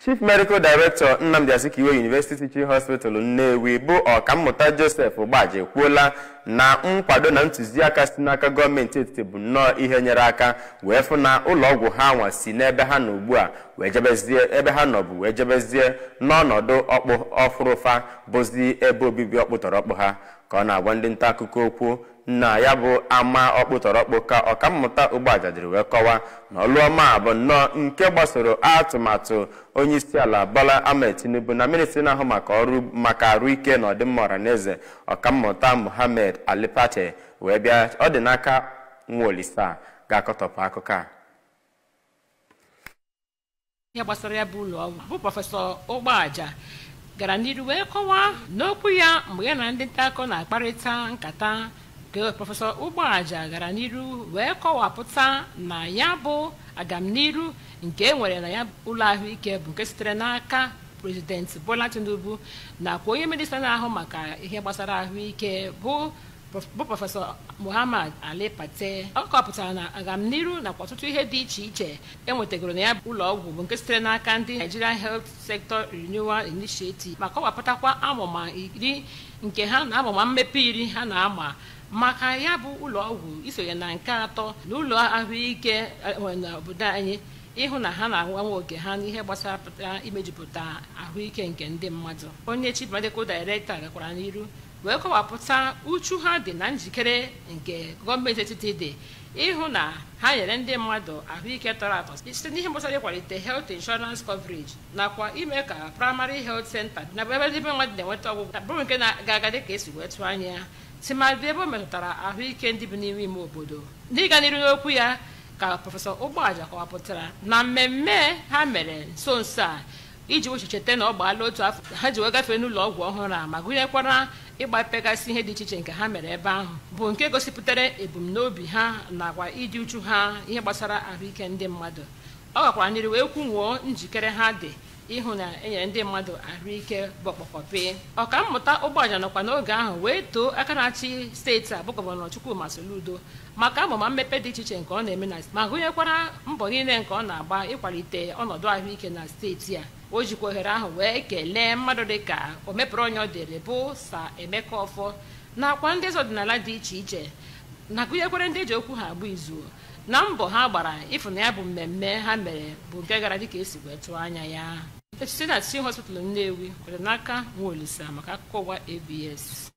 Chief Medical Director Nnamdi Azikiwe University Teaching Hospital Nnewi bụ Ọkammụta Joseph Ugbaja ekwuola na nkwado na ntụziaka si n'aka gọọmenti etiti bụ nnọọ ihe nyere aka wee fụ na ụlọọgwụ ha nwa si n'ebe ha nọ ugbu a wee jebezie ebe ha nọ bụ wee jebezie n'ọnọdụ ọkpụ ọfụrụfa bụzi ebe obibi ọkpụtọrọkpụ ha ka ọ na-agwa ndị nta akụkọ okwu na ya bụ ama ọkpụtọrọkpụ ka Ọkammụta Ugbaja dịrị wee kọwa na ọlụọma bụ nnọọ nke gbasoro atụmatụ onyeisiala Bola Ahmed Tinubu na minista na-ahụ maka arụ ike na ọdịmma ọhaneze Ọkammụta Mohammed Ali Pate wee bịa ọ dị n'aka Nwaolisa ga-akọtọpụ akụkọ a. Ihe gbasara ya bụ ụlọ ọgwụ bụ Prọfesọ Ugbaja gara n'iru wee kọwaa n'okwu ya mgbe ya na ndị nta akụkọ na-akparịta nkata. Prọfesọ Ugbaja gara n'iru wee kọwapụta na ya bụ agamniru nke enwere na ya ụlọ ahụike bụ nke sitere n'aka Prezident Bola Tinubu nakwa onye minista na-ahụ maka ihe gbasara ahụike bụ Prọfesọ Mohammed Ali Pate. Ọ kọpụtara na agamniru nakwa ọtụtụ ihe dị iche iche enwetagoro na ya ụlọ ọgwụ bụ nke sitere n'aka ndị Nigeria Health Sector Renewal Initiative ma kọwapụtakwa amụma iri nke ha na amụma mmepe iri ha na-ama maka ya bụ ụlọ ọgwụ isonye na nke atọ na ụlọ ahụike n'obodo anyị ịhụ na ha na-agbanwe oge ha n'ihe gbasara imejupụta ahụike nke ndị mmadụ. Onye Chief Medical Director gakwara n'iru wee kọwapụta uchu ha dị na njikere nke gọọmenti etiti dị ịhụ na ha nyere ndị mmadụ ahụike tọrọ atọ site n'ihe gbasara ịkwalite health insurance coverage nakwa ime ka primary health center na ebe ndị mmadụ na-enweta ọgwụgwọ bụrụ nke na-aga dị ka esi wee tụọ anya ya timadị ebe o metụtara ahụike ndị bi n'ime ime obodo. N'ịga n'iru n'okwu ya ka Prọfesọ Ugbaja kọwapụtara na mmemme ha mere nso nso a iji wechicheta na ọ gbaala otu afọ ha ji wee gafee n'ụlọ ọgwụ ọhụrụ a ma gụnyekwara ịgbapegasị ihe dị iche iche nke ha mere ebe ahụ bụ nke gosipụtara ebumnobi ha nakwa ịdị uchu ha ihe gbasara ahụike ndị mmadụ. Ọ gakwara n'iru wee kwunwuo njikere ha dị ịhụ na enyere ndị mmadụ ahụike bụ ọkpọkọpị. Ọkammụta Ugbaja nọkwa n'oge ahụ wee too aka na-achị steeti a bụ Gọvanọ Chukwuma Soludo maka amụma mmepe dị iche iche nke ọ na-eme na ma gụnyekwara mbọ niile nke ọ na-agba ịkwalite ọnọdụ ahụike na steeti a. O jikwa ohere ahụ wee kelee mmadụ dịka omepere onye ọ dịrị bụ Sir Emeka Ọfọ nakwa ndị eze ọdịnala dị iche iche na gụnyekwara ndị eji okwu ha agba izu na mbọ ha gbara ịfụ na ya bụ mmemme ha mere bụ nke gara dịka esi wee tụọ anya ya. Site na Teaching Hospital Nnewi kwere n'aka Nwaolisa maka akụkọ ụwa ABS.